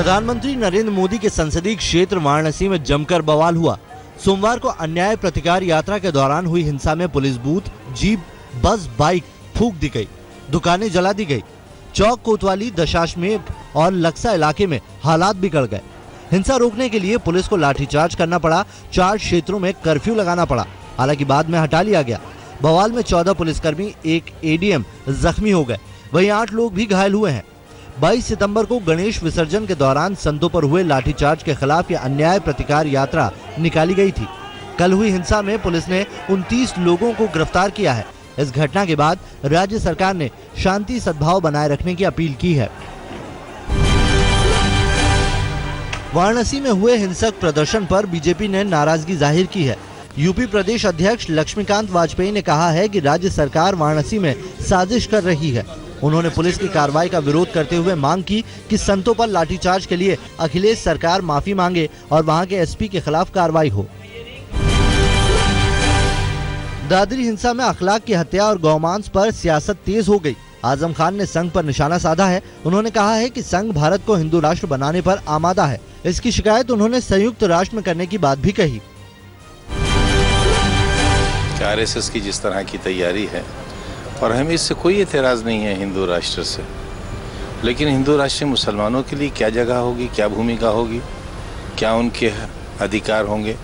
प्रधानमंत्री नरेंद्र मोदी के संसदीय क्षेत्र वाराणसी में जमकर बवाल हुआ। सोमवार को अन्याय प्रतिकार यात्रा के दौरान हुई हिंसा में पुलिस बूथ, जीप, बस, बाइक फूंक दी गई, दुकानें जला दी गई। चौक कोतवाली, दशाश्वमेध और लक्सा इलाके में हालात बिगड़ गए। हिंसा रोकने के लिए पुलिस को लाठीचार्ज करना पड़ा। 4 क्षेत्रों में कर्फ्यू लगाना पड़ा, हालांकि बाद में हटा लिया गया। बवाल में 14 पुलिसकर्मी, 1 एडीएम जख्मी हो गए, वहीं 8 लोग भी घायल हुए हैं। 22 सितंबर को गणेश विसर्जन के दौरान संतों पर हुए लाठीचार्ज के खिलाफ यह अन्याय प्रतिकार यात्रा निकाली गई थी। कल हुई हिंसा में पुलिस ने 29 लोगों को गिरफ्तार किया है। इस घटना के बाद राज्य सरकार ने शांति सद्भाव बनाए रखने की अपील की है। वाराणसी में हुए हिंसक प्रदर्शन पर बीजेपी ने नाराजगी जाहिर की है। यूपी प्रदेश अध्यक्ष लक्ष्मीकांत वाजपेयी ने कहा है कि राज्य सरकार वाराणसी में साजिश कर रही है। उन्होंने पुलिस की कार्रवाई का विरोध करते हुए मांग की कि संतों पर लाठीचार्ज के लिए अखिलेश सरकार माफी मांगे और वहां के एसपी के खिलाफ कार्रवाई हो। दादरी हिंसा में अखलाक की हत्या और गौमांस पर सियासत तेज हो गई। आजम खान ने संघ पर निशाना साधा है। उन्होंने कहा है कि संघ भारत को हिंदू राष्ट्र बनाने पर आमादा है। इसकी शिकायत उन्होंने संयुक्त राष्ट्र में करने की बात भी कही। आरएसएस की जिस तरह की तैयारी है, और हमें इससे कोई एतराज़ नहीं है हिंदू राष्ट्र से, लेकिन हिंदू राष्ट्र में मुसलमानों के लिए क्या जगह होगी, क्या भूमिका होगी, क्या उनके अधिकार होंगे,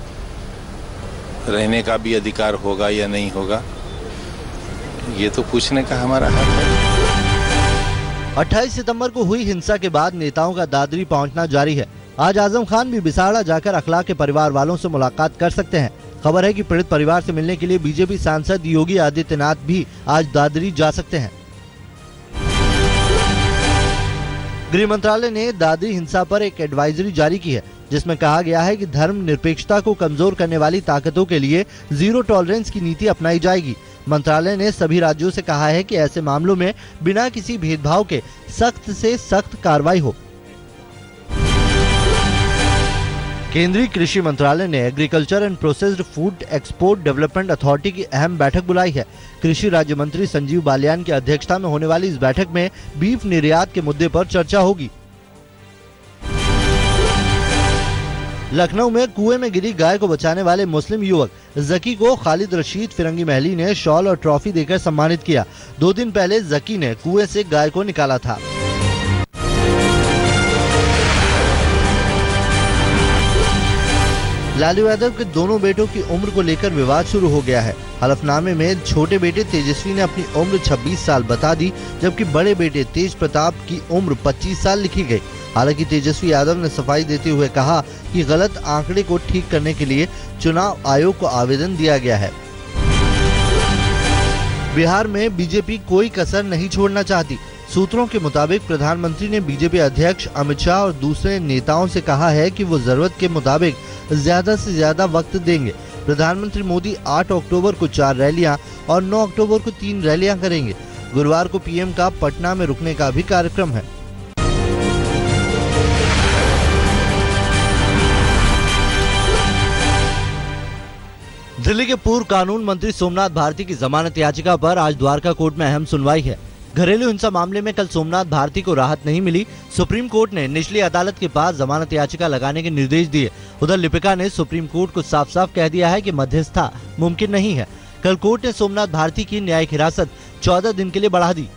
रहने का भी अधिकार होगा या नहीं होगा, ये तो पूछने का हमारा हक है। 28 सितंबर को हुई हिंसा के बाद नेताओं का दादरी पहुंचना जारी है। आज आजम खान भी बिसाड़ा जाकर अखलाक के परिवार वालों से मुलाकात कर सकते हैं। खबर है कि पीड़ित परिवार से मिलने के लिए बीजेपी सांसद योगी आदित्यनाथ भी आज दादरी जा सकते हैं। गृह मंत्रालय ने दादरी हिंसा पर एक एडवाइजरी जारी की है, जिसमें कहा गया है कि धर्म निरपेक्षता को कमजोर करने वाली ताकतों के लिए जीरो टॉलरेंस की नीति अपनाई जाएगी। मंत्रालय ने सभी राज्यों से कहा है कि ऐसे मामलों में बिना किसी भेदभाव के सख्त से सख्त कार्रवाई हो। केंद्रीय कृषि मंत्रालय ने agriculture and processed food export development authority की अहम बैठक बुलाई है। कृषि राज्य मंत्री संजीव बालियान की अध्यक्षता में होने वाली इस बैठक में बीफ निर्यात के मुद्दे पर चर्चा होगी। लखनऊ में कुएं में गिरी गाय को बचाने वाले मुस्लिम युवक जकी को खालिद रशीद फिरंगी महली ने शॉल और ट्रॉफी देकर सम्मानित किया। 2 दिन पहले जकी ने कुएं से गाय को निकाला था। लालू यादव के दोनों बेटों की उम्र को लेकर विवाद शुरू हो गया है। हलफनामे में छोटे बेटे तेजस्वी ने अपनी उम्र 26 साल बता दी, जबकि बड़े बेटे तेज प्रताप की उम्र 25 साल लिखी गई। हालांकि तेजस्वी यादव ने सफाई देते हुए कहा कि गलत आंकड़े को ठीक करने के लिए चुनाव आयोग को आवेदन दिया गया है। बिहार में बीजेपी कोई कसर नहीं छोड़ना चाहती। सूत्रों के मुताबिक प्रधानमंत्री ने बीजेपी अध्यक्ष अमित शाह और दूसरे नेताओं से कहा है कि वो जरूरत के मुताबिक ज्यादा से ज्यादा वक्त देंगे। प्रधानमंत्री मोदी 8 अक्टूबर को 4 रैलियां और 9 अक्टूबर को 3 रैलियां करेंगे। गुरुवार को पीएम का पटना में रुकने का भी कार्यक्रम है। दिल्ली के पूर्व कानून मंत्री सोमनाथ भारती की जमानत याचिका पर आज द्वारका कोर्ट में अहम सुनवाई है। घरेलू हिंसा मामले में कल सोमनाथ भारती को राहत नहीं मिली। सुप्रीम कोर्ट ने निचली अदालत के पास जमानत याचिका लगाने के निर्देश दिए। उधर लिपिका ने सुप्रीम कोर्ट को साफ साफ कह दिया है कि मध्यस्थता मुमकिन नहीं है। कल कोर्ट ने सोमनाथ भारती की न्यायिक हिरासत 14 दिन के लिए बढ़ा दी।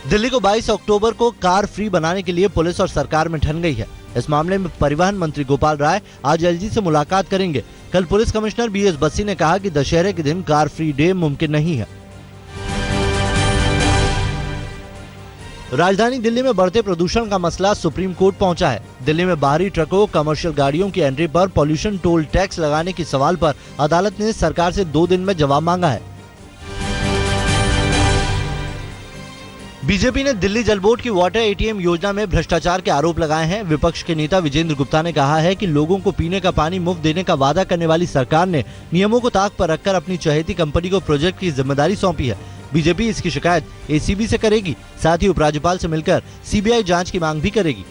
दिल्ली को 22 अक्टूबर को कार फ्री बनाने के लिए पुलिस और सरकार में ठन गई है। इस मामले में परिवहन मंत्री गोपाल राय आज एलजी से मुलाकात करेंगे। कल पुलिस कमिश्नर बीएस बस्सी ने कहा कि दशहरे के दिन कार फ्री डे मुमकिन नहीं है। राजधानी दिल्ली में बढ़ते प्रदूषण का मसला सुप्रीम कोर्ट पहुंचा है। दिल्ली में बाहरी ट्रकों, कमर्शियल गाड़ियों की एंट्री पर पॉल्यूशन टोल टैक्स लगाने के सवाल पर अदालत ने सरकार से 2 दिन में जवाब मांगा है। बीजेपी ने दिल्ली जल बोर्ड की वाटर एटीएम योजना में भ्रष्टाचार के आरोप लगाए हैं। विपक्ष के नेता विजेंद्र गुप्ता ने कहा है कि लोगों को पीने का पानी मुफ्त देने का वादा करने वाली सरकार ने नियमों को ताक पर रखकर अपनी चहेती कंपनी को प्रोजेक्ट की जिम्मेदारी सौंपी है। बीजेपी इसकी शिकायत एसीबी से करेगी, साथ ही उपराज्यपाल से मिलकर सीबीआई जांच की मांग भी करेगी।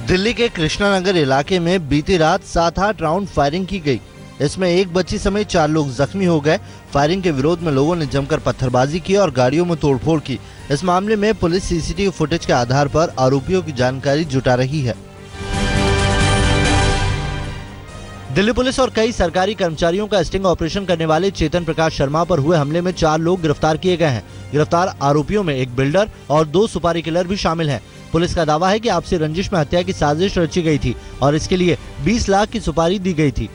दिल्ली के कृष्णानगर इलाके में बीती रात 7-8 राउंड फायरिंग की गई। इसमें एक बच्ची समेत 4 लोग जख्मी हो गए। फायरिंग के विरोध में लोगों ने जमकर पत्थरबाजी की और गाड़ियों में तोड़फोड़ की। इस मामले में पुलिस सीसीटीवी फुटेज के आधार पर आरोपियों की जानकारी जुटा रही है। दिल्ली पुलिस और कई सरकारी कर्मचारियों का स्टिंग ऑपरेशन करने वाले चेतन प्रकाश शर्मा पर हुए हमले में 4 लोग गिरफ्तार किए गए हैं। गिरफ्तार आरोपियों में एक बिल्डर और 2 सुपारी किलर भी शामिल हैं। पुलिस का दावा है कि आपसी रंजिश में हत्या की साजिश रची गई थी और इसके लिए 20 लाख की सुपारी दी गई थी।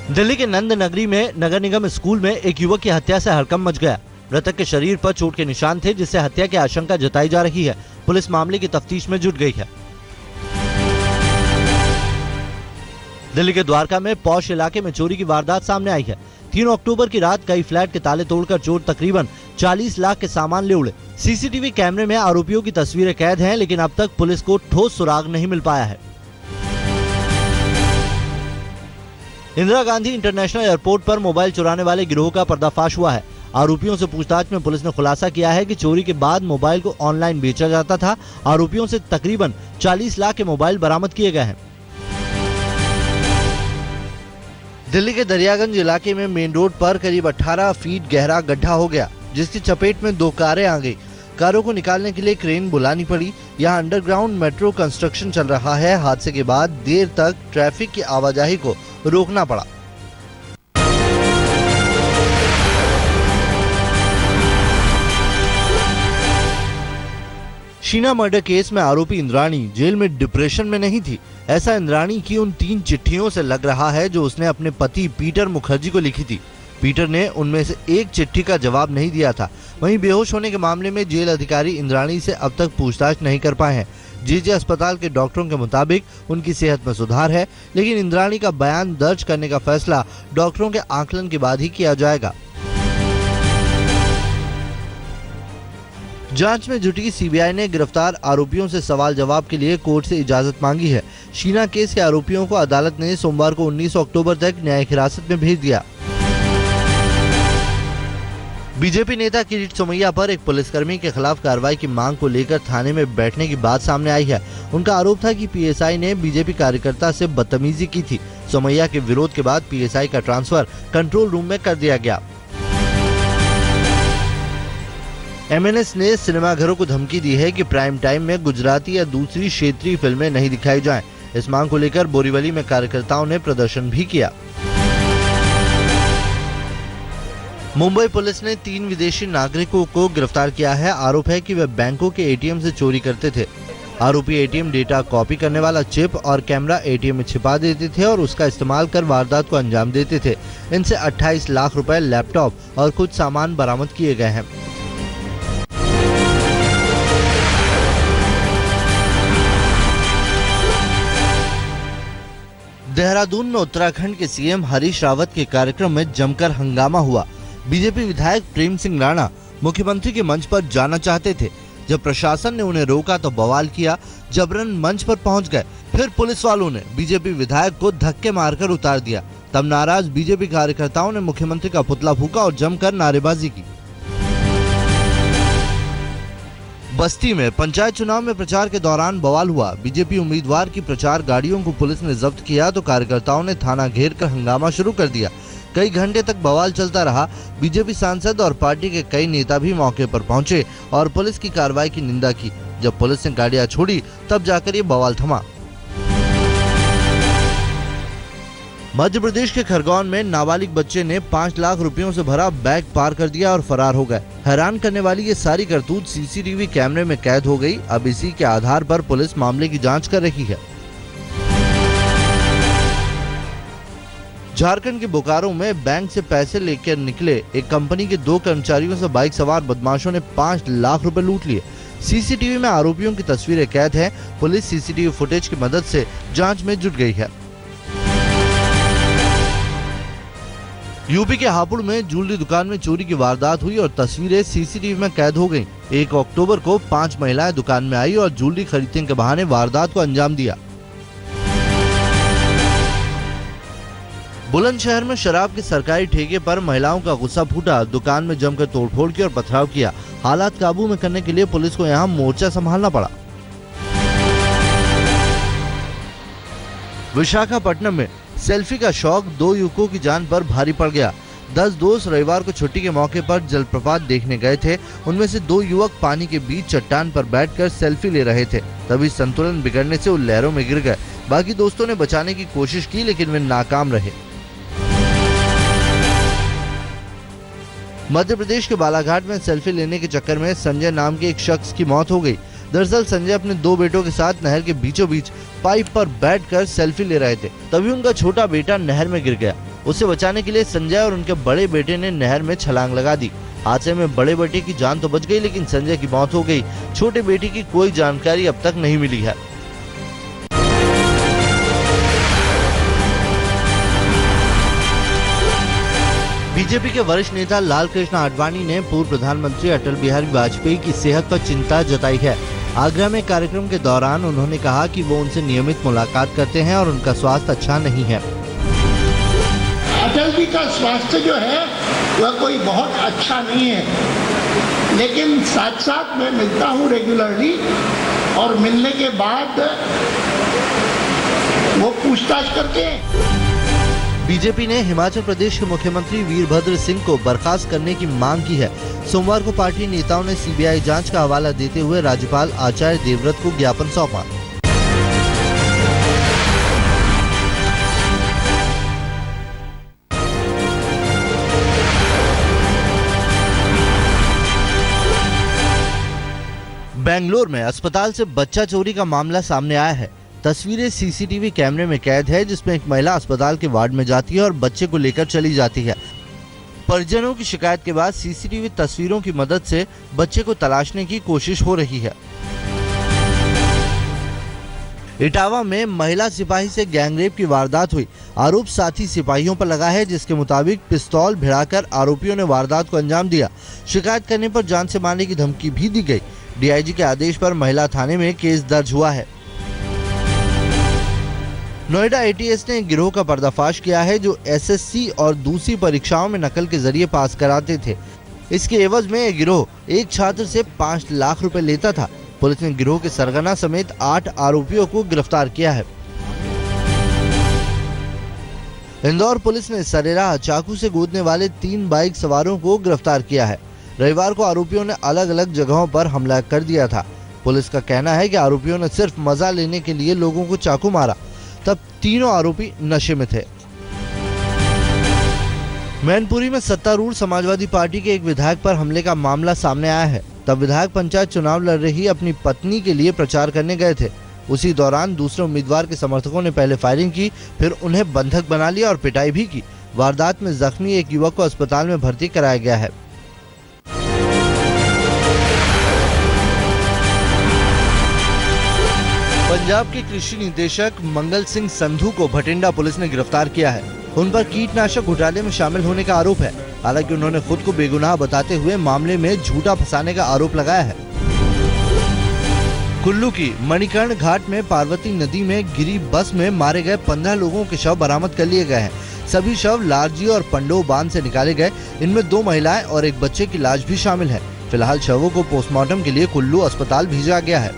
दिल्ली के नंद नगरी में नगर निगम स्कूल में एक युवक की हत्या से हड़कंप मच गया। मृतक के शरीर पर चोट के निशान थे, जिससे हत्या की आशंका जताई जा रही है। पुलिस मामले की तफ्तीश में जुट गई है। दिल्ली के द्वारका में पौष इलाके में चोरी की वारदात सामने आई है। 3 अक्टूबर की रात कई फ्लैट के ताले तोड़कर चोर तकरीबन 40 लाख के सामान ले उड़े। सीसीटीवी कैमरे में आरोपियों की तस्वीरें कैद हैं, लेकिन अब तक पुलिस को ठोस सुराग नहीं मिल पाया है। इंदिरा गांधी इंटरनेशनल एयरपोर्ट पर मोबाइल चुराने वाले गिरोह का पर्दाफाश हुआ है। आरोपियों से पूछताछ में पुलिस ने खुलासा किया है कि चोरी के बाद मोबाइल को ऑनलाइन बेचा जाता था। आरोपियों से तकरीबन 40 लाख के मोबाइल बरामद किए गए हैं। दिल्ली के दरियागंज इलाके में मेन रोड पर करीब 18 फीट गहरा गड्ढा हो गया, जिसकी चपेट में 2 कारें आ गई। कारों को निकालने के लिए क्रेन बुलानी पड़ी। यहां अंडरग्राउंड मेट्रो कंस्ट्रक्शन चल रहा है। हादसे के बाद देर तक ट्रैफिक की आवाजाही को रोकना पड़ा। शीना मर्डर केस में आरोपी इंद्राणी जेल में डिप्रेशन में नहीं थी। ऐसा इंद्राणी की उन 3 चिट्ठियों से लग रहा है जो उसने अपने पति पीटर मुखर्जी को लिखी थी। पीटर ने उनमें से एक चिट्ठी का जवाब नहीं दिया था। वहीं बेहोश होने के मामले में जेल अधिकारी इंद्राणी से अब तक पूछताछ नहीं कर पाए हैं। जीजे अस्पताल के डॉक्टरों के मुताबिक उनकी सेहत में सुधार है, लेकिन इंद्राणी का बयान दर्ज करने का फैसला डॉक्टरों के आकलन के बाद ही किया जाएगा। जांच में जुटी सीबीआई ने गिरफ्तार आरोपियों से सवाल जवाब के लिए कोर्ट से इजाजत मांगी है। शीना केस के आरोपियों को अदालत ने सोमवार को 19 अक्टूबर तक न्यायिक हिरासत में भेज दिया। बीजेपी नेता किरीट सोमैया पर एक पुलिसकर्मी के खिलाफ कार्रवाई की मांग को लेकर थाने में बैठने की बात सामने आई है। उनका आरोप था कि पीएसआई ने बीजेपी कार्यकर्ता से बदतमीजी की थी। सोमैया के विरोध के बाद पीएसआई का ट्रांसफर कंट्रोल रूम में कर दिया गया। एमएनएस ने सिनेमाघरों को धमकी दी है कि प्राइम टाइम में गुजराती या दूसरी क्षेत्रीय फिल्में नहीं दिखाई जाएं। इस मांग को लेकर बोरीवली में कार्यकर्ताओं ने प्रदर्शन भी किया। मुंबई पुलिस ने 3 विदेशी नागरिकों को गिरफ्तार किया है। आरोप है कि वे बैंकों के एटीएम से चोरी करते थे। आरोपी एटीएम डेटा कॉपी करने वाला चिप और कैमरा एटीएम में छिपा देते थे और उसका इस्तेमाल कर वारदात को अंजाम देते थे। इनसे 28 लाख रुपए, लैपटॉप और कुछ सामान बरामद किए गए हैं। देहरादून में उत्तराखंड के सीएम हरीश रावत के कार्यक्रम में जमकर हंगामा हुआ। बीजेपी विधायक प्रेम सिंह राणा मुख्यमंत्री के मंच पर जाना चाहते थे। जब प्रशासन ने उन्हें रोका तो बवाल किया, जबरन मंच पर पहुंच गए। फिर पुलिस वालों ने बीजेपी विधायक को धक्के मारकर उतार दिया। तब नाराज बीजेपी कार्यकर्ताओं ने मुख्यमंत्री का पुतला फूंका और जमकर नारेबाजी की। बस्ती में पंचायत चुनाव में प्रचार के दौरान बवाल हुआ। बीजेपी उम्मीदवार की प्रचार गाड़ियों को पुलिस ने जब्त किया तो कार्यकर्ताओं ने थाना घेर कर हंगामा शुरू कर दिया। कई घंटे तक बवाल चलता रहा। बीजेपी सांसद और पार्टी के कई नेता भी मौके पर पहुंचे और पुलिस की कार्रवाई की निंदा की। जब पुलिस ने गाड़ियां छोड़ी तब जाकर ये बवाल थमा। मध्य प्रदेश के खरगोन में नाबालिग बच्चे ने 5 लाख रुपयों से भरा बैग पार कर दिया और फरार हो गए। हैरान करने वाली ये सारी करतूत सीसीटीवी कैमरे में कैद हो गई। अब इसी के आधार पर पुलिस मामले की जांच कर रही है। झारखंड के बोकारो में बैंक से पैसे लेकर निकले एक कंपनी के 2 कर्मचारियों से बाइक सवार बदमाशों ने 5 लाख रुपए लूट लिए। सीसीटीवी में आरोपियों की तस्वीरें कैद हैं। पुलिस सीसीटीवी फुटेज की मदद से जांच में जुट गई है। यूपी के हापुड़ में ज्वेलरी दुकान में चोरी की वारदात हुई और तस्वीरें सीसीटीवी में कैद हो गईं। 1 अक्टूबर को 5 महिलाएं दुकान में आई और ज्वेलरी खरीदने के बहाने वारदात को अंजाम दिया। बुलंदशहर में शराब के सरकारी ठेके पर महिलाओं का गुस्सा फूटा। दुकान में जमकर तोड़फोड़ की और पथराव किया। हालात काबू में करने के लिए पुलिस को यहां मोर्चा संभालना पड़ा। विशाखापट्टनम में सेल्फी का शौक 2 युवकों की जान पर भारी पड़ गया। 10 दोस्त रविवार को छुट्टी के मौके पर जलप्रपात देखने गए थे। उनमें से 2 युवक पानी के बीच चट्टान पर बैठकर सेल्फी ले रहे थे। तभी संतुलन बिगड़ने से वो लहरों में गिर गए। बाकी दोस्तों ने बचाने की कोशिश की, लेकिन वे नाकाम रहे। मध्य प्रदेश के बालाघाट में सेल्फी लेने के चक्कर में संजय नाम के एक शख्स की मौत हो गई। दरअसल संजय अपने 2 बेटों के साथ नहर के बीचों बीच पाइप पर बैठकर सेल्फी ले रहे थे। तभी उनका छोटा बेटा नहर में गिर गया। उसे बचाने के लिए संजय और उनके बड़े बेटे ने नहर में छलांग लगा दी। हादसे में बड़े बेटे की जान तो बच गई, लेकिन संजय की मौत हो गई। छोटे बेटे की कोई जानकारी अब तक नहीं मिली है। बीजेपी के वरिष्ठ नेता लाल कृष्ण आडवाणी ने पूर्व प्रधानमंत्री अटल बिहारी वाजपेयी की सेहत पर चिंता जताई है। आगरा में कार्यक्रम के दौरान उन्होंने कहा कि वो उनसे नियमित मुलाकात करते हैं और उनका स्वास्थ्य अच्छा नहीं है। अटल जी का स्वास्थ्य जो है वह कोई बहुत अच्छा नहीं है, लेकिन साथ साथ मैं मिलता हूँ रेगुलरली और मिलने के बाद वो पूछताछ करते हैं। बीजेपी ने हिमाचल प्रदेश के मुख्यमंत्री वीरभद्र सिंह को बर्खास्त करने की मांग की है। सोमवार को पार्टी नेताओं ने सीबीआई जांच का हवाला देते हुए राज्यपाल आचार्य देवव्रत को ज्ञापन सौंपा। बेंगलोर में अस्पताल से बच्चा चोरी का मामला सामने आया है। तस्वीरें सीसीटीवी कैमरे में कैद है, जिसमें एक महिला अस्पताल के वार्ड में जाती है और बच्चे को लेकर चली जाती है। परिजनों की शिकायत के बाद सीसीटीवी तस्वीरों की मदद से बच्चे को तलाशने की कोशिश हो रही है। इटावा में महिला सिपाही से गैंगरेप की वारदात हुई। आरोप साथी सिपाहियों पर लगा है, जिसके मुताबिक पिस्तौल भिड़ाकर आरोपियों ने वारदात को अंजाम दिया। शिकायत करने पर जान से मारने की धमकी भी दी गई। डीआईजी के आदेश पर महिला थाने में केस दर्ज हुआ है। नोएडा एटीएस ने एक गिरोह का पर्दाफाश किया है, जो एसएससी और दूसरी परीक्षाओं में नकल के जरिए पास कराते थे। इसके एवज में यह गिरोह एक छात्र से 5 लाख रुपए लेता था। पुलिस ने गिरोह के सरगना समेत 8 आरोपियों को गिरफ्तार किया है। इंदौर पुलिस ने सरेराह चाकू से गोदने वाले 3 बाइक सवारों को गिरफ्तार किया है। रविवार को आरोपियों ने अलग अलग जगहों पर हमला कर दिया था। पुलिस का कहना है कि आरोपियों ने सिर्फ मजा लेने के लिए लोगों को चाकू मारा। तब तीनों आरोपी नशे में थे। मैनपुरी में सत्तारूढ़ समाजवादी पार्टी के एक विधायक पर हमले का मामला सामने आया है। तब विधायक पंचायत चुनाव लड़ रही अपनी पत्नी के लिए प्रचार करने गए थे। उसी दौरान दूसरे उम्मीदवार के समर्थकों ने पहले फायरिंग की, फिर उन्हें बंधक बना लिया और पिटाई भी की। वारदात में जख्मी एक युवक को अस्पताल में भर्ती कराया गया है। पंजाब के कृषि निदेशक मंगल सिंह संधू को भटिंडा पुलिस ने गिरफ्तार किया है। उन पर कीटनाशक घोटाले में शामिल होने का आरोप है। हालांकि उन्होंने खुद को बेगुनाह बताते हुए मामले में झूठा फंसाने का आरोप लगाया है। कुल्लू की मणिकर्ण घाट में पार्वती नदी में गिरी बस में मारे गए 15 लोगों के शव बरामद कर लिए गए हैं। सभी शव लारजी और पंडो बांध से निकाले गए। इनमें 2 महिलाएं और एक बच्चे की लाश भी शामिल है। फिलहाल शवों को पोस्टमार्टम के लिए कुल्लू अस्पताल भेजा गया है।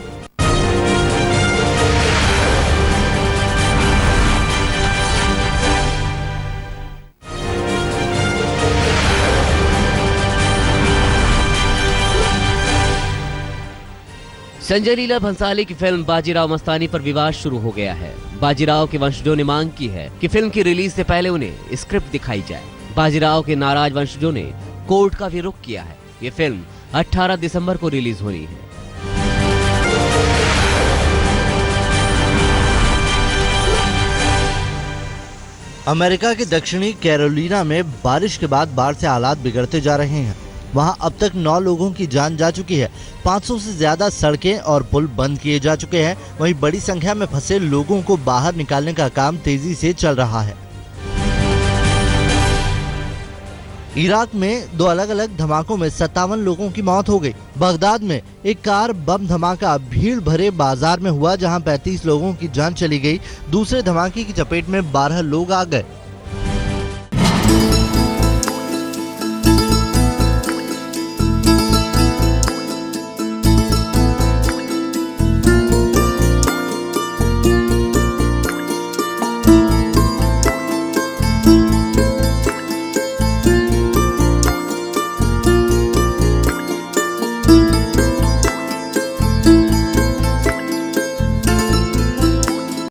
संजय लीला भंसाली की फिल्म बाजीराव मस्तानी पर विवाद शुरू हो गया है। बाजीराव के वंशजों ने मांग की है कि फिल्म की रिलीज से पहले उन्हें स्क्रिप्ट दिखाई जाए। बाजीराव के नाराज वंशजों ने कोर्ट का भी रुख किया है। ये फिल्म 18 दिसंबर को रिलीज होनी है। अमेरिका के दक्षिणी कैरोलिना में बारिश के बाद बाढ़ से हालात बिगड़ते जा रहे हैं। वहां अब तक 9 लोगों की जान जा चुकी है। 500 से ज्यादा सड़कें और पुल बंद किए जा चुके हैं। वहीं बड़ी संख्या में फंसे लोगों को बाहर निकालने का काम तेजी से चल रहा है। इराक में 2 अलग अलग धमाकों में 57 लोगों की मौत हो गई। बगदाद में एक कार बम धमाका भीड़ भरे बाजार में हुआ, जहां 35 लोगों की जान चली गई। दूसरे धमाके की चपेट में 12 लोग आ गए।